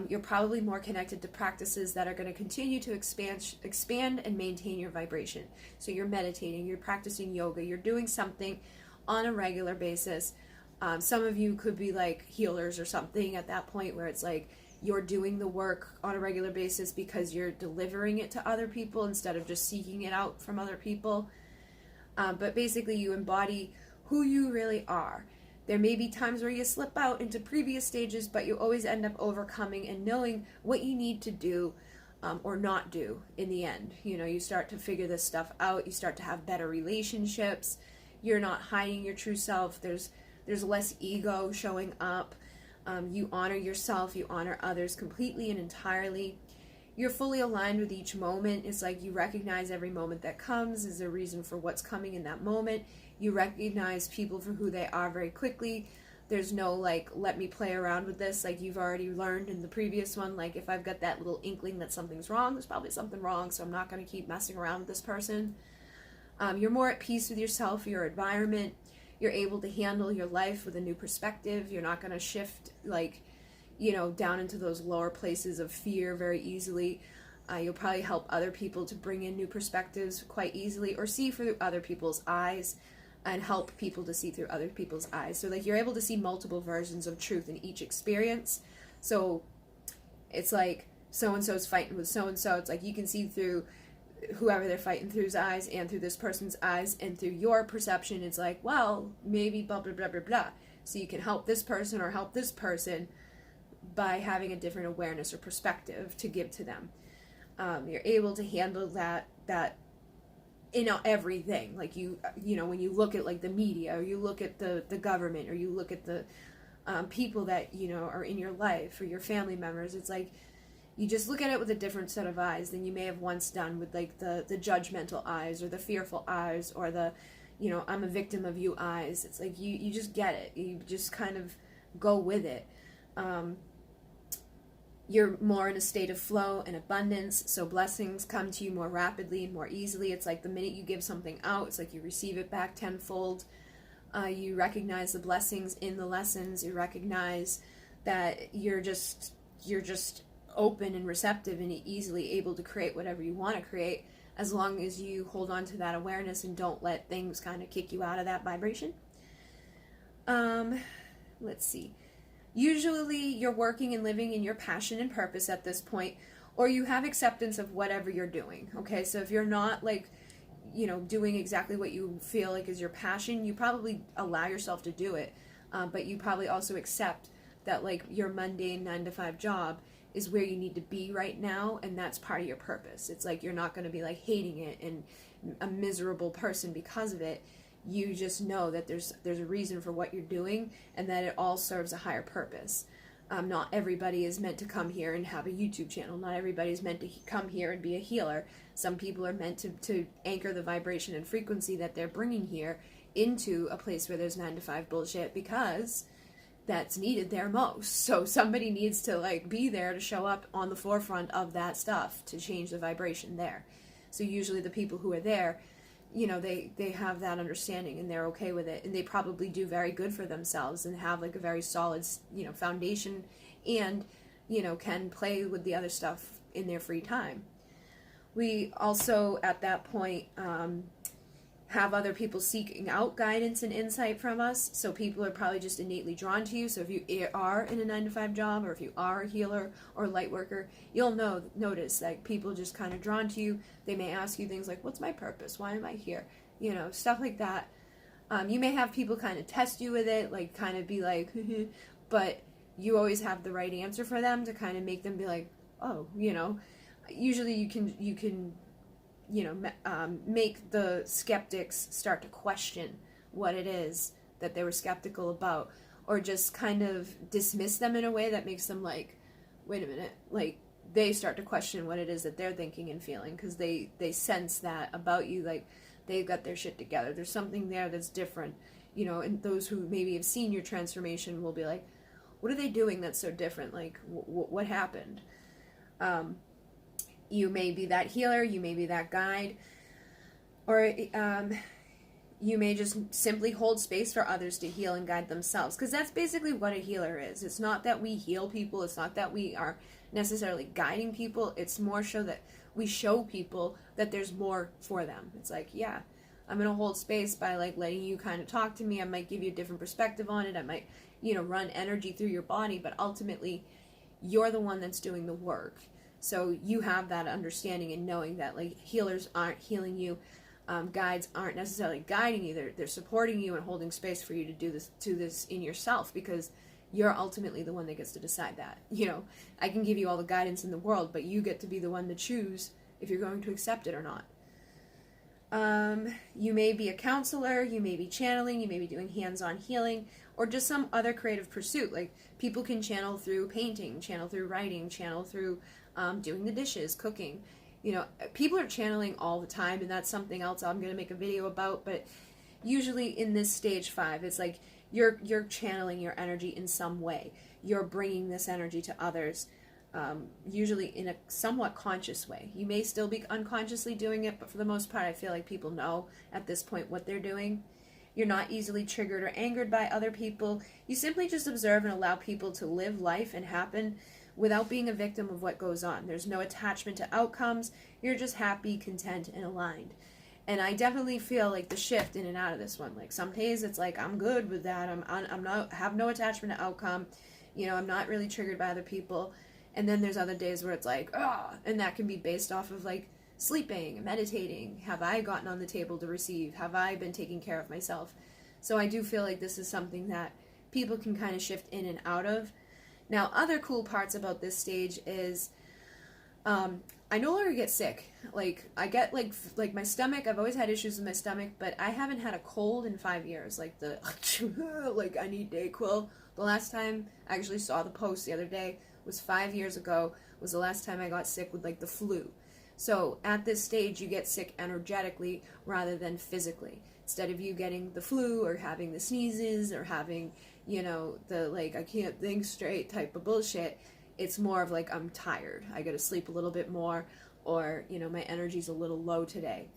You're probably more connected to practices that are going to continue to expand and maintain your vibration. So you're meditating, you're practicing yoga, you're doing something on a regular basis. Some of you could be like healers or something at that point where it's like you're doing the work on a regular basis because you're delivering it to other people instead of just seeking it out from other people. But basically you embody who you really are. There may be times where you slip out into previous stages, but you always end up overcoming and knowing what you need to do or not do in the end. You start to figure this stuff out. You start to have better relationships. You're not hiding your true self. There's less ego showing up. You honor yourself. You honor others completely and entirely. You're fully aligned with each moment. It's like you recognize every moment that comes is a reason for what's coming in that moment. You recognize people for who they are very quickly. There's no like, let me play around with this. Like you've already learned in the previous one, like if I've got that little inkling that something's wrong, there's probably something wrong, so I'm not going to keep messing around with this person. You're more at peace with yourself, your environment. You're able to handle your life with a new perspective. You're not going to shift like, down into those lower places of fear very easily. You'll probably help other people to bring in new perspectives quite easily, or see through other people's eyes and help people to see through other people's eyes. So like you're able to see multiple versions of truth in each experience. So it's like so-and-so's fighting with so-and-so. It's like you can see through whoever they're fighting through's eyes and through this person's eyes, and through your perception it's like, well, maybe blah blah blah blah blah. So you can help this person or help this person by having a different awareness or perspective to give to them. You're able to handle that in everything. Like you know, when you look at like the media, or you look at the government, or you look at the people that, you know, are in your life, or your family members, it's like you just look at it with a different set of eyes than you may have once done with like the judgmental eyes, or the fearful eyes, or the, you know, I'm a victim of you eyes. It's like you just get it. You just kind of go with it. You're more in a state of flow and abundance, so blessings come to you more rapidly and more easily. It's like the minute you give something out, it's like you receive it back tenfold. You recognize the blessings in the lessons. You recognize that you're just open and receptive and easily able to create whatever you want to create, as long as you hold on to that awareness and don't let things kind of kick you out of that vibration. Let's see. Usually you're working and living in your passion and purpose at this point, or you have acceptance of whatever you're doing. Okay, so if you're not like, you know, doing exactly what you feel like is your passion, you probably allow yourself to do it, but you probably also accept that like your mundane 9-to-5 job is where you need to be right now, and that's part of your purpose. It's like you're not going to be like hating it and a miserable person because of it. You just know that there's a reason for what you're doing, and that it all serves a higher purpose. Not everybody is meant to come here and have a YouTube channel. Not everybody is meant to come here and be a healer. Some people are meant to anchor the vibration and frequency that they're bringing here into a place where there's 9-to-5 bullshit, because that's needed there most. So somebody needs to like be there to show up on the forefront of that stuff to change the vibration there. So usually the people who are there, you know, they have that understanding and they're okay with it, and they probably do very good for themselves and have like a very solid, you know, foundation, and, you know, can play with the other stuff in their free time. We also at that point have other people seeking out guidance and insight from us. So people are probably just innately drawn to you. So if you are in a 9-to-5 job, or if you are a healer or a light worker, you'll notice like people just kind of drawn to you. They may ask you things like, what's my purpose? Why am I here? You know, stuff like that. You may have people kind of test you with it, like kind of be like, but you always have the right answer for them to kind of make them be like, oh, you know. Usually you can you know, make the skeptics start to question what it is that they were skeptical about, or just kind of dismiss them in a way that makes them like, wait a minute, like they start to question what it is that they're thinking and feeling, because they sense that about you, like they've got their shit together. There's something there that's different, you know. And those who maybe have seen your transformation will be like, what are they doing that's so different? Like, what happened? You may be that healer, you may be that guide, or you may just simply hold space for others to heal and guide themselves, because that's basically what a healer is. It's not that we heal people, it's not that we are necessarily guiding people, it's more so that we show people that there's more for them. It's like, yeah, I'm going to hold space by like letting you kind of talk to me. I might give you a different perspective on it. I might, you know, run energy through your body, but ultimately you're the one that's doing the work. So you have that understanding and knowing that like healers aren't healing you, guides aren't necessarily guiding you. They're supporting you and holding space for you to do this in yourself, because you're ultimately the one that gets to decide that. You know, I can give you all the guidance in the world, but you get to be the one to choose if you're going to accept it or not. You may be a counselor, you may be channeling, you may be doing hands-on healing, or just some other creative pursuit. Like people can channel through painting, channel through writing, channel through doing the dishes, cooking. You know, people are channeling all the time, and that's something else I'm going to make a video about. But usually in this stage 5, it's like you're channeling your energy in some way. You're bringing this energy to others, usually in a somewhat conscious way. You may still be unconsciously doing it, but for the most part, I feel like people know at this point what they're doing. You're not easily triggered or angered by other people. You simply just observe and allow people to live life and happen without being a victim of what goes on. There's no attachment to outcomes. You're just happy, content, and aligned. And I definitely feel like the shift in and out of this one. Like some days it's like I'm good with that. I'm not have no attachment to outcome. You know, I'm not really triggered by other people. And then there's other days where it's like, and that can be based off of like sleeping, meditating? Have I gotten on the table to receive? Have I been taking care of myself? So I do feel like this is something that people can kind of shift in and out of. Now, other cool parts about this stage is I no longer get sick. Like, I get, like my stomach, I've always had issues with my stomach, but I haven't had a cold in 5 years. Like, like, I need Dayquil. The last time I actually saw the post the other day was 5 years ago, was the last time I got sick with, like, the flu. So, at this stage, you get sick energetically rather than physically. Instead of you getting the flu or having the sneezes or having, you know, the, like, I can't think straight type of bullshit, it's more of like, I'm tired, I gotta sleep a little bit more, or, you know, my energy's a little low today.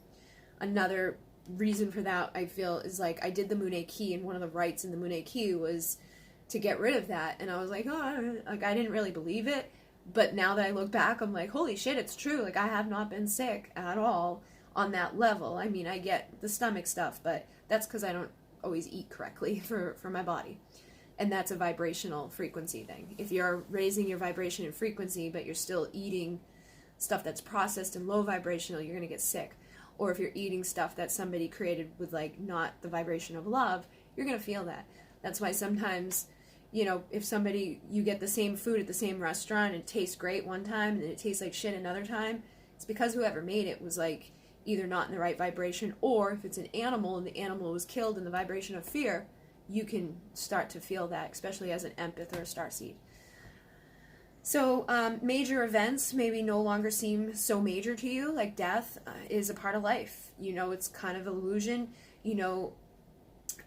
Another reason for that, I feel, is like, I did the Moon Key, and one of the rites in the Moon Key was to get rid of that, and I was like, oh, like, I didn't really believe it, but now that I look back, I'm like, holy shit, it's true. Like, I have not been sick at all on that level. I mean, I get the stomach stuff, but that's because I don't always eat correctly for my body. And that's a vibrational frequency thing. If you're raising your vibration and frequency, but you're still eating stuff that's processed and low vibrational, you're going to get sick. Or if you're eating stuff that somebody created with, like, not the vibration of love, you're going to feel that. That's why sometimes, you know, if somebody, you get the same food at the same restaurant and it tastes great one time and then it tastes like shit another time, it's because whoever made it was, like, either not in the right vibration, or if it's an animal and the animal was killed in the vibration of fear, you can start to feel that, especially as an empath or a starseed. So major events maybe no longer seem so major to you, like death is a part of life. You know, it's kind of illusion. You know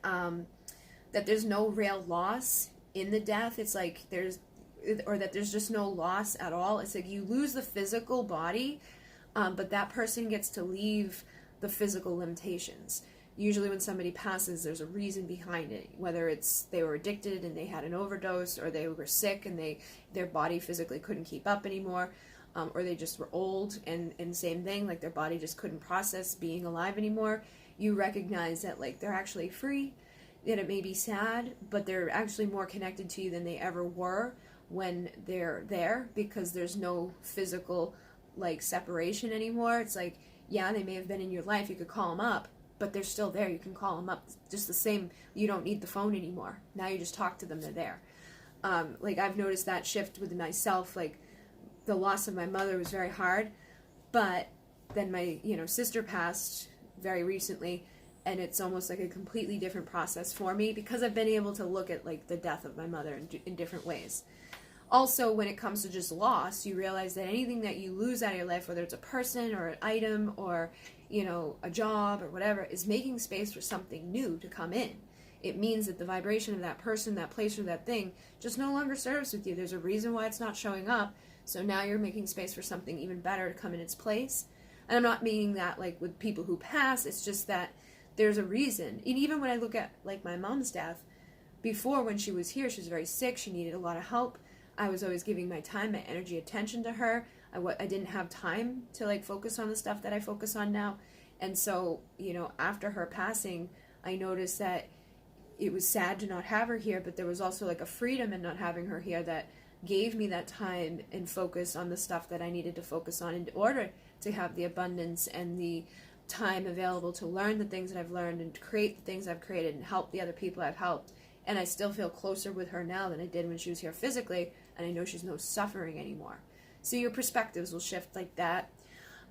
that there's no real loss in the death. It's like that there's just no loss at all. It's like you lose the physical body, but that person gets to leave the physical limitations. Usually when somebody passes, there's a reason behind it, whether it's they were addicted and they had an overdose, or they were sick and their body physically couldn't keep up anymore, or they just were old, and same thing, like their body just couldn't process being alive anymore. You recognize that, like, they're actually free, that it may be sad, but they're actually more connected to you than they ever were when they're there, because there's no physical, like, separation anymore. It's like, yeah, they may have been in your life, you could call them up, but they're still there. You can call them up. Just the same. You don't need the phone anymore. Now you just talk to them. They're there. Like, I've noticed that shift with myself. Like, the loss of my mother was very hard, but then my, you know, sister passed very recently, and it's almost like a completely different process for me, because I've been able to look at, like, the death of my mother in different ways. Also, when it comes to just loss, you realize that anything that you lose out of your life, whether it's a person or an item or, you know, a job or whatever, is making space for something new to come in. It means that the vibration of that person, that place, or that thing just no longer serves with you. There's a reason why it's not showing up, so now you're making space for something even better to come in its place. And I'm not meaning that, like, with people who pass, it's just that there's a reason. And even when I look at, like, my mom's death, before, when she was here, she was very sick, she needed a lot of help. I was always giving my time, my energy, attention to her. I didn't have time to, like, focus on the stuff that I focus on now. And so, you know, after her passing, I noticed that it was sad to not have her here, but there was also, like, a freedom in not having her here that gave me that time and focus on the stuff that I needed to focus on in order to have the abundance and the time available to learn the things that I've learned and to create the things I've created and help the other people I've helped. And I still feel closer with her now than I did when she was here physically, and I know she's no suffering anymore. So your perspectives will shift like that.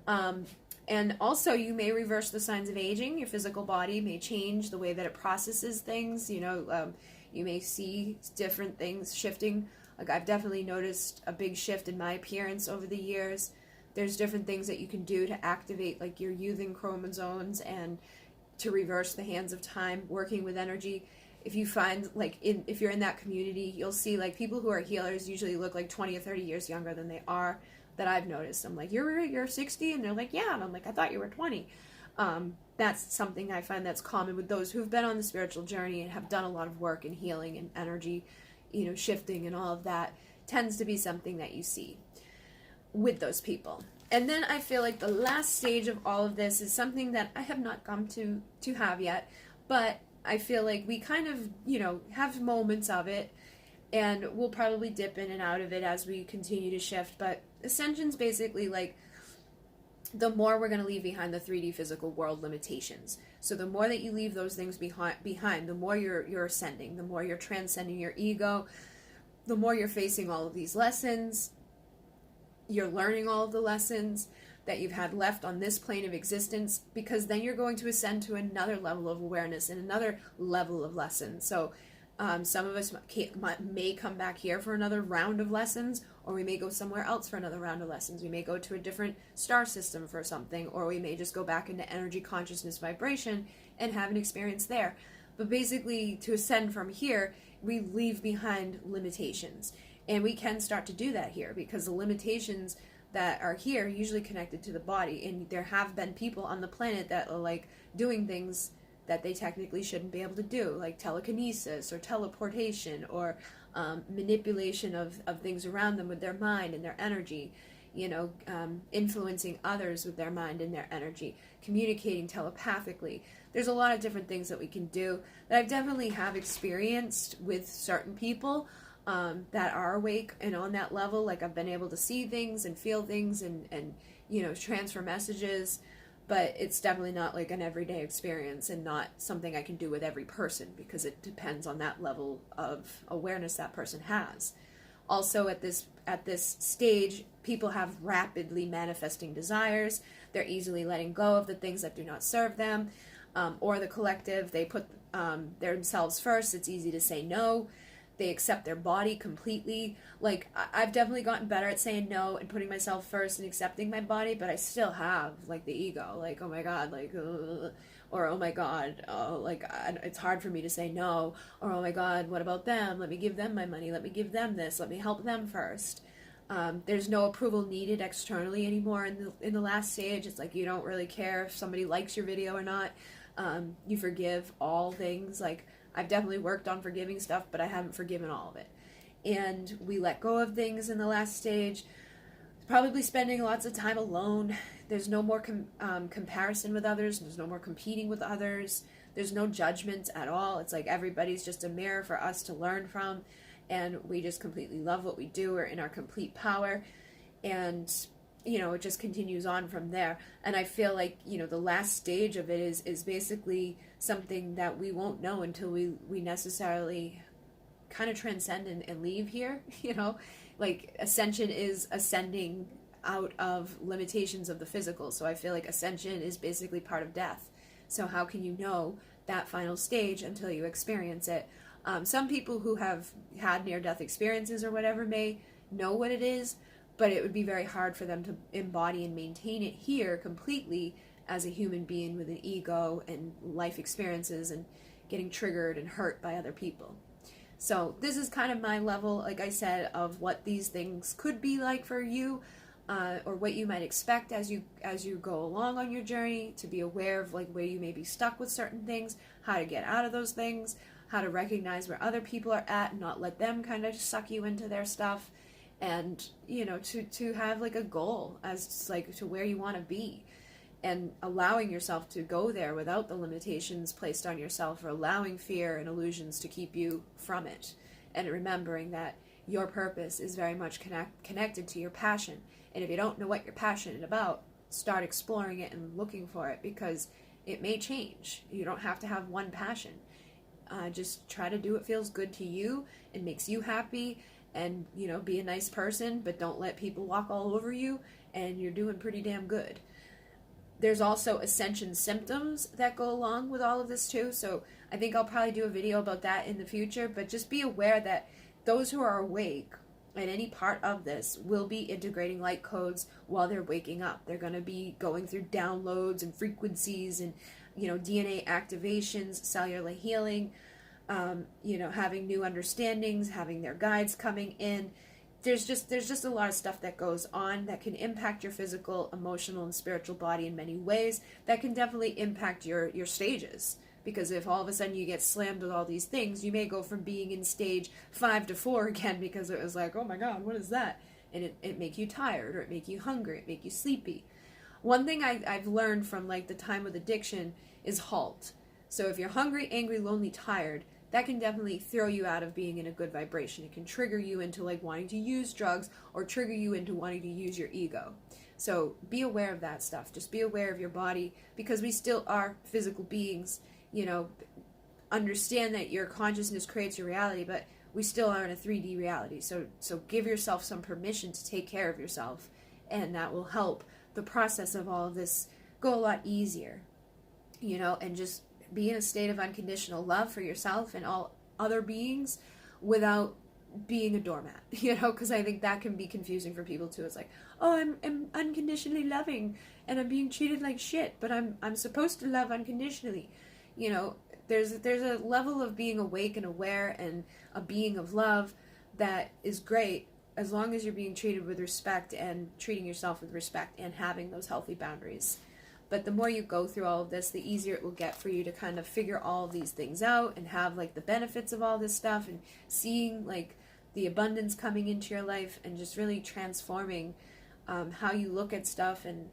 And also, you may reverse the signs of aging. Your physical body may change the way that it processes things. You know, you may see different things shifting. Like, I've definitely noticed a big shift in my appearance over the years. There's different things that you can do to activate, like, your youthing chromosomes and to reverse the hands of time, working with energy. If you find, like, if you're in that community, you'll see, like, people who are healers usually look like 20 or 30 years younger than they are, that I've noticed. I'm like, you're 60? And they're like, yeah. And I'm like, I thought you were 20. That's something I find that's common with those who've been on the spiritual journey and have done a lot of work in healing and energy, you know, shifting and all of that, tends to be something that you see with those people. And then I feel like the last stage of all of this is something that I have not come to have yet, but I feel like we kind of, you know, have moments of it, and we'll probably dip in and out of it as we continue to shift. But Ascension's basically like the more we're going to leave behind the 3D physical world limitations. So the more that you leave those things behind, the more you're ascending, the more you're transcending your ego, the more you're facing all of these lessons, you're learning all of the lessons that you've had left on this plane of existence, because then you're going to ascend to another level of awareness and another level of lessons. So some of us may come back here for another round of lessons, or we may go somewhere else for another round of lessons. We may go to a different star system for something, or we may just go back into energy, consciousness, vibration and have an experience there. But basically, to ascend from here, we leave behind limitations. And we can start to do that here, because the limitations that are here are usually connected to the body. And there have been people on the planet that are like doing things that they technically shouldn't be able to do, like telekinesis or teleportation, or manipulation of things around them with their mind and their energy, influencing others with their mind and their energy, communicating telepathically. There's a lot of different things that we can do that I've definitely have experienced with certain people that are awake and on that level. Like, I've been able to see things and feel things and transfer messages. But it's definitely not like an everyday experience, and not something I can do with every person, because it depends on that level of awareness that person has. Also, at this stage, people have rapidly manifesting desires. They're easily letting go of the things that do not serve them, or the collective. They put themselves first. It's easy to say no. They accept their body completely. Like, I've definitely gotten better at saying no and putting myself first and accepting my body, but I still have, like, the ego. Like, oh my God, like, or oh my God, it's hard for me to say no. Or oh my God, what about them? Let me give them my money. Let me give them this. Let me help them first. There's no approval needed externally anymore in the last stage. It's like you don't really care if somebody likes your video or not. You forgive all things. Like, I've definitely worked on forgiving stuff, but I haven't forgiven all of it. And we let go of things in the last stage. Probably spending lots of time alone. There's no more comparison with others. There's no more competing with others. There's no judgment at all. It's like everybody's just a mirror for us to learn from. And we just completely love what we do. We're in our complete power. And it just continues on from there. And I feel like, the last stage of it is basically something that we won't know until we necessarily kind of transcend and leave here. Like, Ascension is ascending out of limitations of the physical. So I feel like Ascension is basically part of death. So how can you know that final stage until you experience it? Some people who have had near-death experiences or whatever may know what it is, but it would be very hard for them to embody and maintain it here completely as a human being with an ego and life experiences and getting triggered and hurt by other people. So this is kind of my level, like I said, of what these things could be like for you, or what you might expect as you go along on your journey, to be aware of like where you may be stuck with certain things, how to get out of those things, how to recognize where other people are at and not let them kind of suck you into their stuff. And to have like a goal as like to where you want to be, and allowing yourself to go there without the limitations placed on yourself, or allowing fear and illusions to keep you from it, and remembering that your purpose is very much connected to your passion. And if you don't know what you're passionate about, start exploring it and looking for it, because it may change. You don't have to have one passion. Just try to do what feels good to you and makes you happy. And, be a nice person, but don't let people walk all over you, and you're doing pretty damn good. There's also Ascension symptoms that go along with all of this too, so I think I'll probably do a video about that in the future, but just be aware that those who are awake at any part of this will be integrating light codes while they're waking up. They're going to be going through downloads and frequencies and, DNA activations, cellular healing, having new understandings, having their guides coming in. There's just a lot of stuff that goes on that can impact your physical, emotional, and spiritual body in many ways that can definitely impact your stages. Because if all of a sudden you get slammed with all these things, you may go from being in stage 5 to 4 again, because it was like, oh my God, what is that? And it make you tired, or it make you hungry, it make you sleepy. One thing I've learned from like the time with addiction is halt. So if you're hungry, angry, lonely, tired, that can definitely throw you out of being in a good vibration. It can trigger you into like wanting to use drugs, or trigger you into wanting to use your ego. So be aware of that stuff. Just be aware of your body, because we still are physical beings. You know, understand that your consciousness creates your reality, but we still are in a 3D reality. So give yourself some permission to take care of yourself, and that will help the process of all of this go a lot easier. You know, and just be in a state of unconditional love for yourself and all other beings without being a doormat, you know, because I think that can be confusing for people too. It's like, oh, I'm unconditionally loving and I'm being treated like shit, but I'm supposed to love unconditionally. You know, there's a level of being awake and aware and a being of love that is great, as long as you're being treated with respect and treating yourself with respect and having those healthy boundaries. But the more you go through all of this, the easier it will get for you to kind of figure all of these things out and have like the benefits of all this stuff, and seeing like the abundance coming into your life, and just really transforming how you look at stuff. And,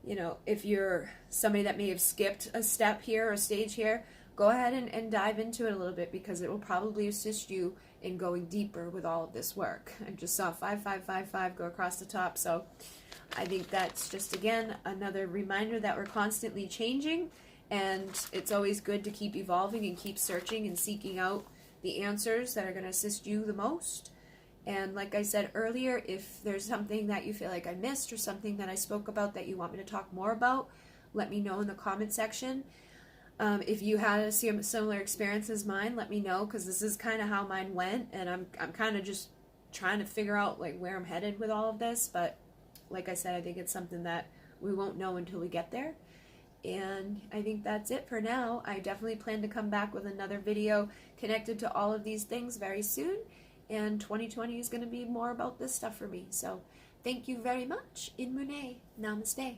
you know, if you're somebody that may have skipped a step here or a stage here, go ahead and dive into it a little bit, because it will probably assist you in going deeper with all of this work. I just saw 5555 go across the top, so I think that's just, again, another reminder that we're constantly changing, and it's always good to keep evolving and keep searching and seeking out the answers that are going to assist you the most. And like I said earlier, if there's something that you feel like I missed or something that I spoke about that you want me to talk more about, let me know in the comment section. If you had a similar experience as mine, let me know, because this is kind of how mine went, and I'm kind of just trying to figure out like where I'm headed with all of this. But like I said, I think it's something that we won't know until we get there. And I think that's it for now. I definitely plan to come back with another video connected to all of these things very soon. And 2020 is going to be more about this stuff for me. So thank you very much. In Mune. Namaste.